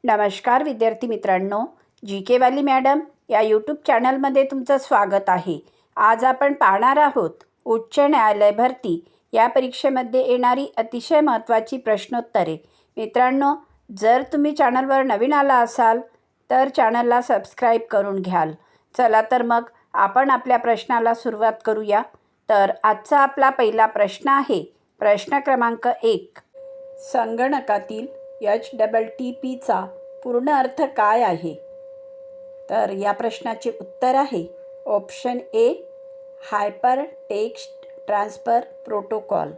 नमस्कार विद्यार्थी मित्रांनो, जी के वाली मॅडम या यूट्यूब चॅनलमध्ये तुमचं स्वागत आहे। आज आपण पाहणार आहोत उच्च न्यायालय भरती या परीक्षेमध्ये येणारी अतिशय महत्त्वाची प्रश्नोत्तरे। मित्रांनो, जर तुम्ही चॅनलवर नवीन आला असाल तर चॅनलला सबस्क्राईब करून घ्याल। चला तर मग आपण आपल्या प्रश्नाला सुरुवात करूया। तर आजचा आपला पहिला प्रश्न आहे प्रश्न क्रमांक 1। संगणकातील HTTPचा पूर्ण अर्थ काय आहे? तर या प्रश्नाचे उत्तर आहे option A, hypertext transfer protocol.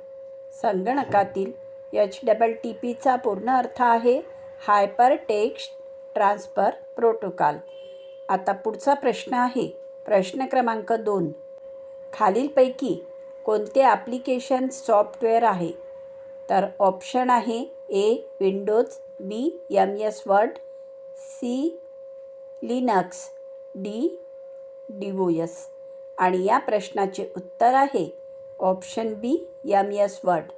संगणकातील HTTPचा पूर्ण अर्थ आहे हायपर टेक्स्ट ट्रान्सफर प्रोटोकॉल। आता पुढचा प्रश्न आहे प्रश्न क्रमांक 2। खालीलपैकी कोणते ॲप्लिकेशन सॉफ्टवेअर आहे? तर ऑप्शन आहे A Windows, B MS Word, C Linux, D DOS। आणि या प्रश्नाचे उत्तर आहे option B MS Word.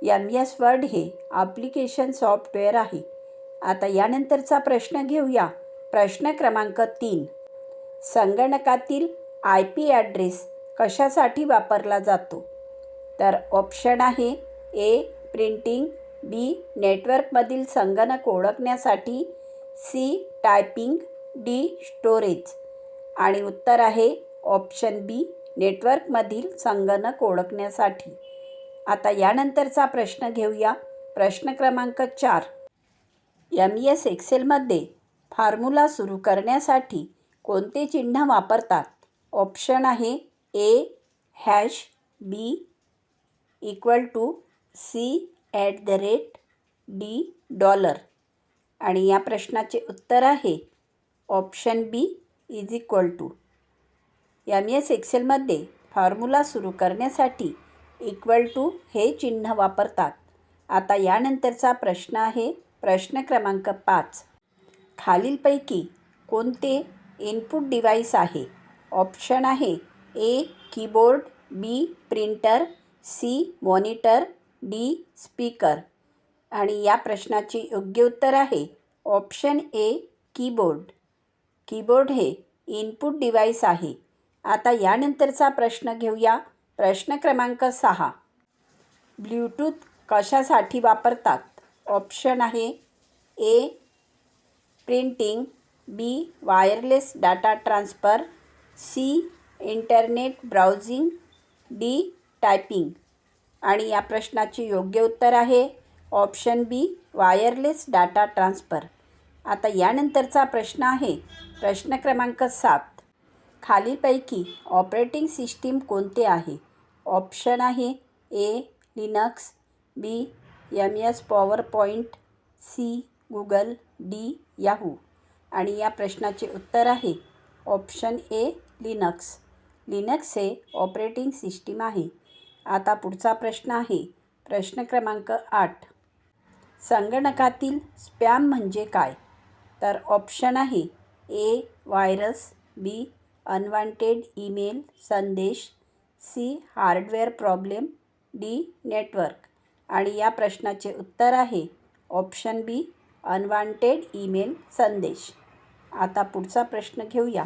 MS Word हे ॲप्लिकेशन सॉफ्टवेअर आहे। आता यानंतरचा प्रश्न घेऊया प्रश्न क्रमांक 3। संगणकातील IP ॲड्रेस कशासाठी वापरला जातो? तर ऑप्शन आहे ए प्रिंटिंग, बी नेटवर्कमधील संगणक ओळखण्यासाठी, सी टायपिंग, डी स्टोरेज। आणि उत्तर आहे ऑप्शन बी नेटवर्कमधील संगणक ओळखण्यासाठी। आता यानंतरचा प्रश्न घेऊया प्रश्न क्रमांक 4। MS एक्सेलमध्ये फॉर्म्युला सुरू करण्यासाठी कोणते चिन्ह वापरतात? ऑप्शन आहे ए हॅश, बी =, सी @ डी $। आणि या प्रश्नाचे उत्तर आहे ऑप्शन बी =। MS एक्सेलमध्ये फॉर्म्युला सुरू करण्यासाठी = हे चिन्ह वापरतात। आता यानंतरचा प्रश्न आहे प्रश्न क्रमांक 5। खालीलपैकी कोणते इनपुट डिव्हाइस आहे? ऑप्शन आहे A keyboard, B printer, C monitor, D speaker. आणि या प्रश्नाचे योग्य उत्तर आहे ऑप्शन ए कीबोर्ड। कीबोर्ड हे इनपुट डिव्हाइस आहे। आता यानंतरचा प्रश्न घेऊया प्रश्न क्रमांक 6। ब्लूटूथ कशासाठी वापरतात? ऑप्शन आहे A printing, B wireless data transfer, C internet browsing, D typing. आणि या प्रश्नाचे योग्य उत्तर आहे option B wireless data transfer. आता यानंतरचा प्रश्न आहे प्रश्न क्रमांक 7। खालीलपैकी ऑपरेटिंग सिस्टीम कोणते आहे? ऑप्शन आहे A Linux, B MS PowerPoint, C Google, D Yahoo. आणि या प्रश्नाचे उत्तर आहे ऑप्शन ए लिनक्स। लिनक्स हे ऑपरेटिंग सिस्टीम आहे। आता पुढचा प्रश्न आहे प्रश्न क्रमांक 8। संगणकातील स्पॅम म्हणजे काय? तर ऑप्शन आहे A virus, B unwanted email संदेश, C hardware problem, D network. आणि या प्रश्नाचे उत्तर आहे ऑप्शन बी अनवॉन्टेड ईमेल संदेश। आता पुढचा प्रश्न घेऊया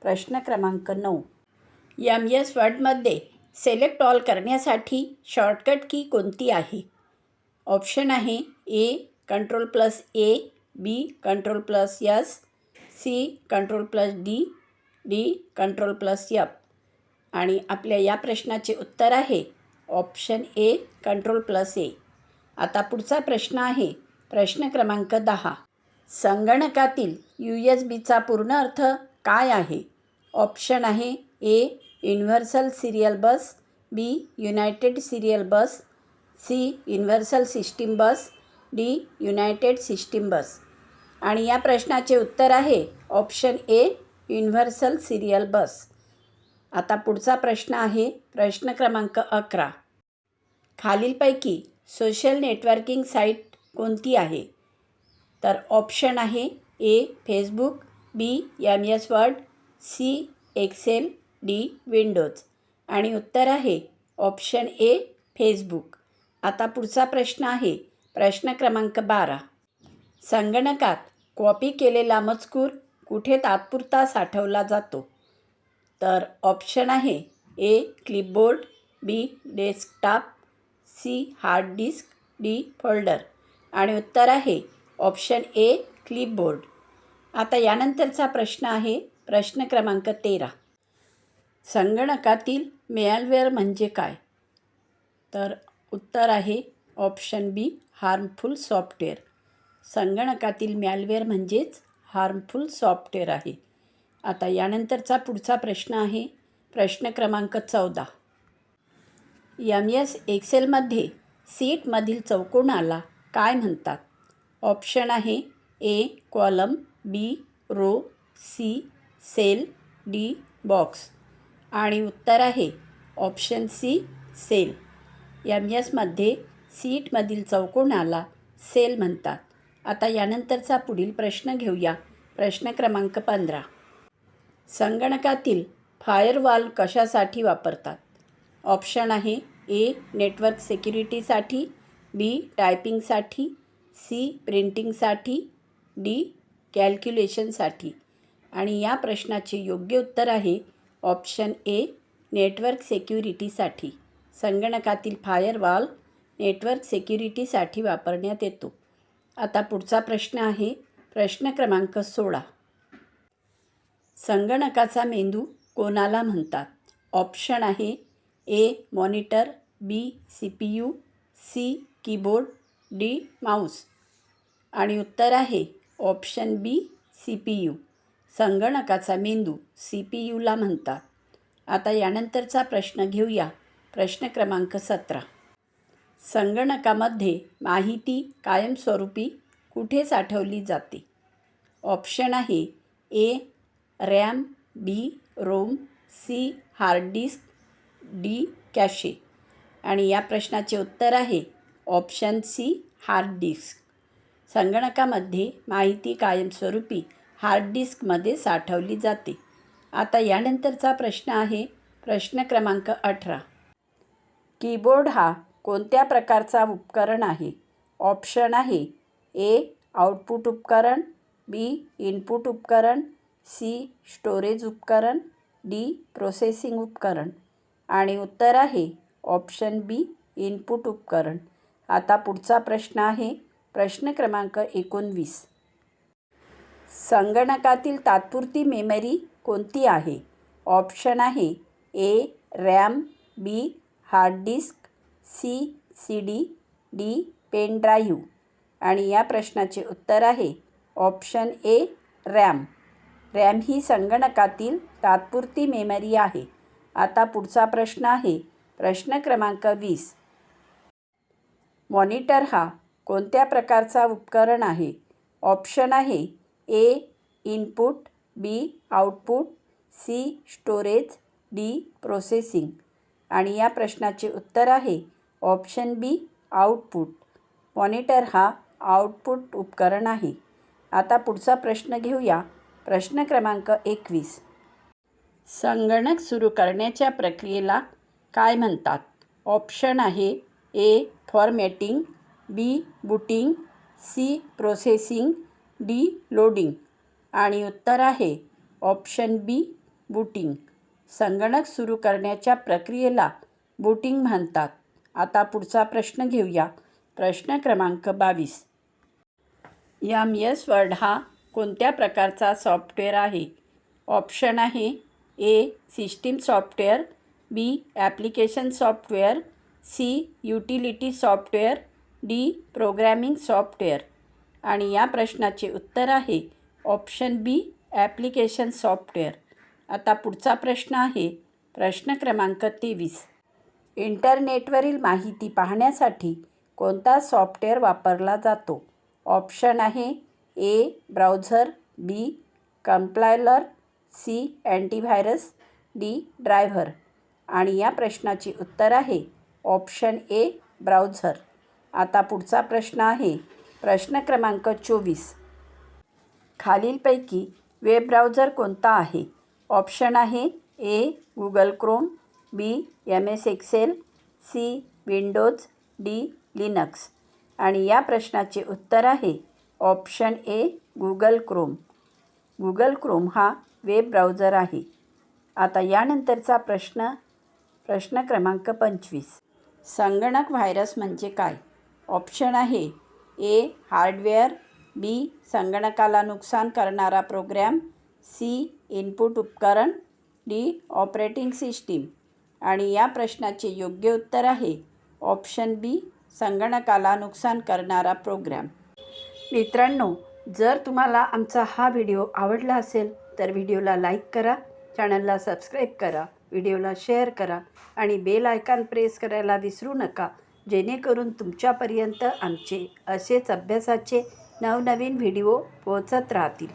प्रश्न क्रमांक 9। MS वर्डमध्ये सिलेक्ट ऑल करण्यासाठी शॉर्टकट की कोणती आहे? ऑप्शन आहे ए Ctrl+A, बी Ctrl+S, C Ctrl+D, D Ctrl+F। आणि आपल्या या प्रश्नाचे उत्तर आहे ऑप्शन ए Ctrl+A। आता पुढचा प्रश्न आहे प्रश्न क्रमांक 10। संगणकातील USBचा पूर्ण अर्थ काय आहे? ऑप्शन आहे ए युनिव्हर्सल सिरियल बस, बी युनायटेड सिरियल बस, सी युनिव्हर्सल सिस्टीम बस, डी युनायटेड सिस्टीम बस। आणि या प्रश्नाचे उत्तर आहे ऑप्शन ए युनिव्हर्सल सिरियल बस। आता पुढचा प्रश्न आहे प्रश्न क्रमांक 11। खालीलपैकी सोशल नेटवर्किंग साईट कोणती आहे? तर ऑप्शन आहे A Facebook, B MS Word, C Excel, D Windows. आणि उत्तर आहे ऑप्शन ए फेसबुक। आता पुढचा प्रश्न आहे प्रश्न क्रमांक 12। संगणकात कॉपी केलेला मजकूर कुठे तात्पुरता साठवला जातो? तर ऑप्शन आहे A clipboard, B desktop, C hard disk, D folder. आणि उत्तर आहे ऑप्शन ए क्लिपबोर्ड. आता यानंतरचा प्रश्न आहे प्रश्न क्रमांक 13. संगणकातील मेलवेअर म्हणजे काय? तर उत्तर आहे ऑप्शन बी हार्मफुल सॉफ्टवेअर. संगणकातील मॅलवेअर म्हणजेच हार्मफुल सॉफ्टवेअर आहे. आता यानंतरचा पुढचा प्रश्न आहे प्रश्न क्रमांक 14. MS एक्सेलमध्ये सीटमधील चौकोनाला काय म्हणतात? ऑप्शन आहे A column, B row, C cell, D box. आणि उत्तर आहे ऑप्शन सी सेल. MS सीटमधील चौकोनाला सेल म्हणतात. आता यानंतरचा पुढील प्रश्न घेऊया. प्रश्न क्रमांक 15. संगणकातील फायरवॉल कशासाठी वापरतात? ऑप्शन आहे ए नेटवर्क सिक्युरिटीसाठी, बी टायपिंगसाठी, सी प्रिंटिंगसाठी, डी कॅल्क्युलेशनसाठी. आणि या प्रश्नाचे योग्य उत्तर आहे ऑप्शन ए नेटवर्क सिक्युरिटीसाठी. संगणकातील फायरवॉल नेटवर्क सिक्युरिटीसाठी वापरण्यात येतो. आता पुढचा प्रश्न आहे प्रश्न क्रमांक 16. संगणकाचा मेंदू कोणाला म्हणतात? ऑप्शन आहे A monitor, B CPU, C keyboard, D mouse. आणि उत्तर आहे ऑप्शन बी CPU. संगणकाचा मेंदू CPUला म्हणतात. आता यानंतरचा प्रश्न घेऊया. प्रश्न क्रमांक 17. संगणकामध्ये माहिती कायमस्वरूपी कुठे साठवली जाते? ऑप्शन आहे A RAM, B ROM, C hard disk, D cache. आणि या प्रश्नाचे उत्तर आहे ऑप्शन सी हार्ड डिस्क. संगणकामध्ये माहिती कायमस्वरूपी हार्ड डिस्कमध्ये साठवली जाते. आता यानंतरचा प्रश्न आहे प्रश्न क्रमांक 18. कीबोर्ड हा कोणत्या प्रकारचा उपकरण आहे? ऑप्शन आहे ए आउटपुट उपकरण, बी इनपुट उपकरण, सी स्टोरेज उपकरण, डी प्रोसेसिंग उपकरण. आणि उत्तर आहे ऑप्शन बी इनपुट उपकरण. आता पुढचा प्रश्न आहे प्रश्न क्रमांक 19. संगणकातील तात्पुरती मेमरी कोणती आहे? ऑप्शन आहे A RAM, B hard disk, C CD, D pen drive. आणि या प्रश्नाचे उत्तर आहे ऑप्शन ए रॅम. रॅम ही संगणकातील तात्पुरती मेमरी आहे. आता पुढचा प्रश्न आहे प्रश्न क्रमांक 20. मॉनिटर हा कोणत्या प्रकारचा उपकरण आहे? ऑप्शन आहे A input, B output, C storage, D processing. आणि या प्रश्नाचे उत्तर आहे ऑप्शन बी आउटपुट. मॉनिटर हा आउटपुट उपकरण आहे. आता पुढचा प्रश्न घेऊया. प्रश्न क्रमांक 21. संगणक सुरू करण्याच्या प्रक्रियेला काय म्हणतात? ऑप्शन आहे A formatting, B booting, C processing, D loading. आणि उत्तर आहे ऑप्शन बी बूटिंग. संगणक सुरू करण्याच्या प्रक्रियेला बूटिंग म्हणतात. आता पुढचा प्रश्न घेऊया. प्रश्न क्रमांक 22. MS वर्ड हा कोणत्या प्रकारचा सॉफ्टवेअर आहे? ऑप्शन आहे A system software, B application software, C utility software, D programming software. आणि या प्रश्नाचे उत्तर आहे ऑप्शन बी ॲप्लिकेशन सॉफ्टवेअर. आता पुढचा प्रश्न आहे प्रश्न क्रमांक 23. इंटरनेटवरील माहिती पाहण्यासाठी कोणता सॉफ्टवेअर वापरला जातो? ऑप्शन आहे A browser, B compiler, C antivirus, D driver. आणि या प्रश्नाचे उत्तर आहे ऑप्शन ए ब्राउझर. आता पुढचा प्रश्न आहे प्रश्न क्रमांक 24. खालीलपैकी वेब ब्राउझर कोणता आहे? ऑप्शन आहे A Google Chrome, B MS Excel, C Windows, D Linux. आणि या प्रश्नाचे उत्तर आहे option A Google Chrome. Google Chrome हा वेब ब्राउझर आहे. आता यानंतरचा प्रश्न क्रमांक 25. संगणक व्हायरस म्हणजे काय? ऑप्शन आहे ए हार्डवेअर, बी संगणकाला नुकसान करणारा प्रोग्रॅम, सी इनपुट उपकरण, डी ऑपरेटिंग सिस्टीम. आणि या प्रश्नाचे योग्य उत्तर आहे ऑप्शन बी संगणकाला नुकसान करणारा प्रोग्रॅम. मित्रांनो, जर तुम्हाला आमचा हा व्हिडिओ आवडला असेल तर व्हिडिओला लाईक करा, चॅनलला सबस्क्राईब करा, व्हिडिओला शेअर करा आणि बेल आयकॉन प्रेस करायला विसरू नका, जेणेकरून तुमच्यापर्यंत आमचे असेच अभ्यासाचे नवनवीन व्हिडिओ पोहोचत राहतील.